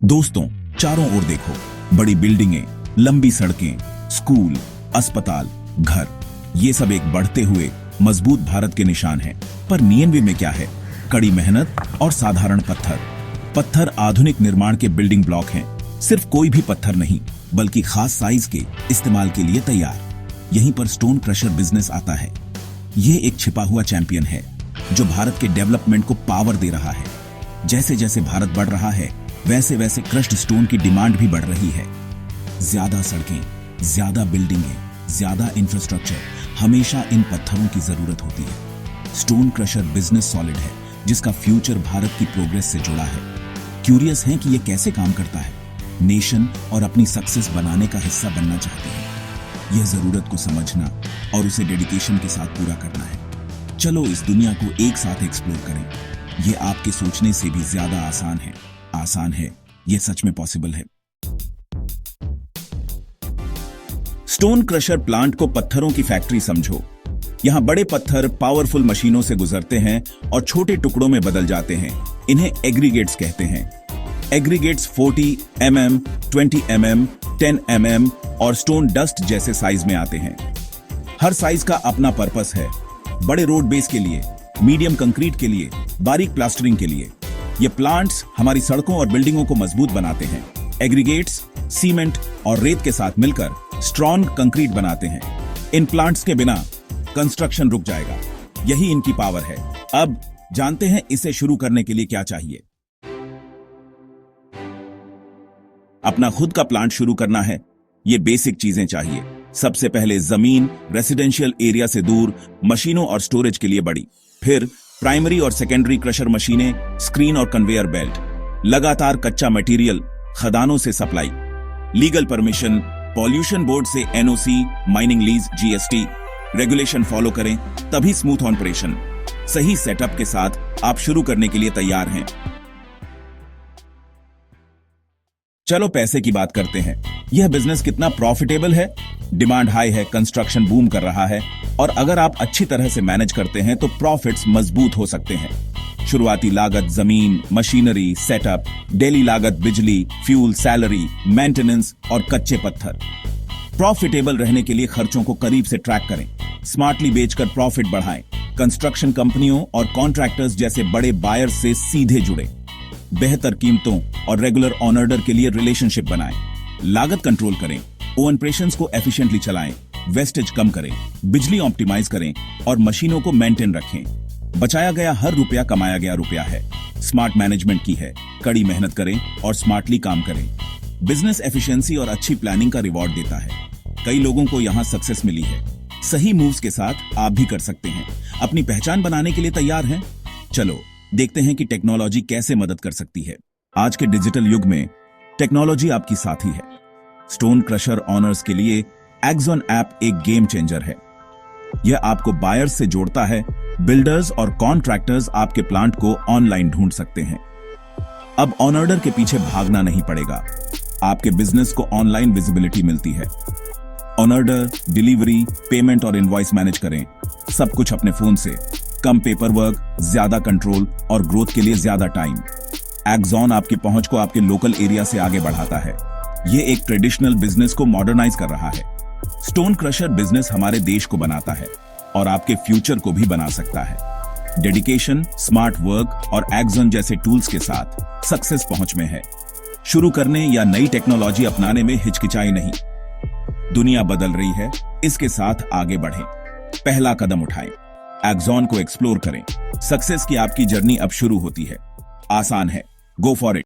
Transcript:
दोस्तों, चारों ओर देखो, बड़ी बिल्डिंगें, लंबी सड़कें, स्कूल, अस्पताल, घर, ये सब एक बढ़ते हुए मजबूत भारत के निशान हैं। पर नींव में क्या है? कड़ी मेहनत और साधारण पत्थर। पत्थर आधुनिक निर्माण के बिल्डिंग ब्लॉक हैं। सिर्फ कोई भी पत्थर नहीं, बल्कि खास साइज के इस्तेमाल के लिए तैयार। यहीं पर स्टोन क्रशर बिजनेस आता है। ये एक छिपा हुआ चैंपियन है जो भारत के डेवलपमेंट को पावर दे रहा है। जैसे जैसे भारत बढ़ रहा है, वैसे वैसे क्रश्ड स्टोन की डिमांड भी बढ़ रही है। ज्यादा सड़कें, ज्यादा बिल्डिंगें, ज्यादा इंफ्रास्ट्रक्चर, हमेशा इन पत्थरों की जरूरत होती है। स्टोन क्रशर बिजनेस सॉलिड है, जिसका फ्यूचर भारत की प्रोग्रेस से जुड़ा है। क्यूरियस हैं कि ये कैसे काम करता है? नेशन और अपनी सक्सेस बनाने का हिस्सा बनना चाहते हैं। यह जरूरत को समझना और उसे डेडिकेशन के साथ पूरा करना है। चलो इस दुनिया को एक साथ एक्सप्लोर करें। ये आपके सोचने से भी ज्यादा आसान है। ये सच में पॉसिबल है। स्टोन क्रशर प्लांट को पत्थरों की फैक्ट्री समझो। यहां बड़े पत्थर पावरफुल मशीनों से गुजरते हैं और छोटे टुकड़ों में बदल जाते हैं। इन्हें एग्रीगेट्स कहते हैं। एग्रीगेट्स 40 mm, 20 mm, 10 mm और स्टोन डस्ट जैसे साइज में आते हैं। हर साइज का अपना पर्पस है। बड़े रोड बेस के लिए, मीडियम कंक्रीट के लिए, बारीक प्लास्टरिंग के लिए। ये प्लांट्स हमारी सड़कों और बिल्डिंगों को मजबूत बनाते हैं। एग्रीगेट्स सीमेंट और रेत के साथ मिलकर स्ट्रॉन्ग कंक्रीट बनाते हैं। इन प्लांट्स के बिना कंस्ट्रक्शन रुक जाएगा। यही इनकी पावर है। अब जानते हैं इसे शुरू करने के लिए क्या चाहिए। अपना खुद का प्लांट शुरू करना है, ये बेसिक चीजें चाहिए। सबसे पहले जमीन, रेसिडेंशियल एरिया से दूर, मशीनों और स्टोरेज के लिए बड़ी। फिर प्राइमरी और सेकेंडरी क्रशर मशीनें, स्क्रीन और कन्वेयर बेल्ट, लगातार कच्चा मटेरियल, खदानों से supply, legal permission, pollution board से NOC, mining lease, GST, regulation follow करें, तभी स्मूथ ऑपरेशन। सही सेटअप के साथ आप शुरू करने के लिए तैयार हैं। चलो पैसे की बात करते हैं। यह बिजनेस कितना प्रॉफिटेबल है? डिमांड हाई है, कंस्ट्रक्शन बूम कर रहा है, और अगर आप अच्छी तरह से मैनेज करते हैं तो प्रॉफिट्स मजबूत हो सकते हैं। शुरुआती लागत जमीन, मशीनरी, सेटअप, डेली लागत बिजली, फ्यूल, सैलरी, मेंटेनेंस और कच्चे पत्थर। प्रॉफिटेबल रहने के लिए खर्चों को करीब से ट्रैक करें। स्मार्टली बेचकर प्रॉफिट बढ़ाएं। कंस्ट्रक्शन कंपनियों और कॉन्ट्रैक्टर्स जैसे बड़े बायर्स से सीधे जुड़े। बेहतर कीमतों और रेगुलर ऑन ऑर्डर के लिए रिलेशनशिप बनाएं। लागत कंट्रोल करें। ऑपरेशंस को एफिशिएंटली चलाएं। वेस्टेज कम करें। बिजली ऑप्टिमाइज करें और मशीनों को मेंटेन रखें। बचाया गया हर रुपया कमाया गया रुपया है। स्मार्ट मैनेजमेंट की है। कड़ी मेहनत करें और स्मार्टली काम करें। बिजनेस एफिशिएंसी और अच्छी प्लानिंग का रिवॉर्ड देता है। कई लोगों को यहां सक्सेस मिली है। सही मूव्स के साथ आप भी कर सकते हैं। अपनी पहचान बनाने के लिए तैयार हैं? चलो देखते हैं कि टेक्नोलॉजी कैसे मदद कर सकती है। आज के डिजिटल युग में टेक्नोलॉजी आपकी साथी है। स्टोन क्रशर ऑनर्स के लिए एक्सॉन ऐप एक गेम चेंजर है। यह आपको बायर्स से जोड़ता है। बिल्डर्स और कॉन्ट्रैक्टर्स आपके प्लांट को ऑनलाइन ढूंढ सकते हैं। अब ऑन ऑर्डर के पीछे भागना नहीं पड़ेगा। आपके बिजनेस को ऑनलाइन विजिबिलिटी मिलती है। ऑन ऑर्डर, डिलीवरी, पेमेंट और इनवॉइस मैनेज करें। सब कुछ अपने फोन से। कम पेपर वर्क, ज्यादा कंट्रोल और ग्रोथ के लिए ज्यादा टाइम। एक्सॉन आपकी पहुंच को आपके लोकल एरिया से आगे बढ़ाता है। यह एक ट्रेडिशनल बिजनेस को मॉडर्नाइज कर रहा है। स्टोन क्रशर बिजनेस हमारे देश को बनाता है और आपके फ्यूचर को भी बना सकता है। डेडिकेशन, स्मार्ट वर्क और एक्सॉन जैसे टूल्स के साथ सक्सेस पहुंच में है। शुरू करने या नई टेक्नोलॉजी अपनाने में हिचकिचाई नहीं। दुनिया बदल रही है, इसके साथ आगे बढ़ें। पहला कदम उठाएं। एक्सॉन को एक्सप्लोर करें। सक्सेस की आपकी जर्नी अब शुरू होती है। आसान है। Go for it.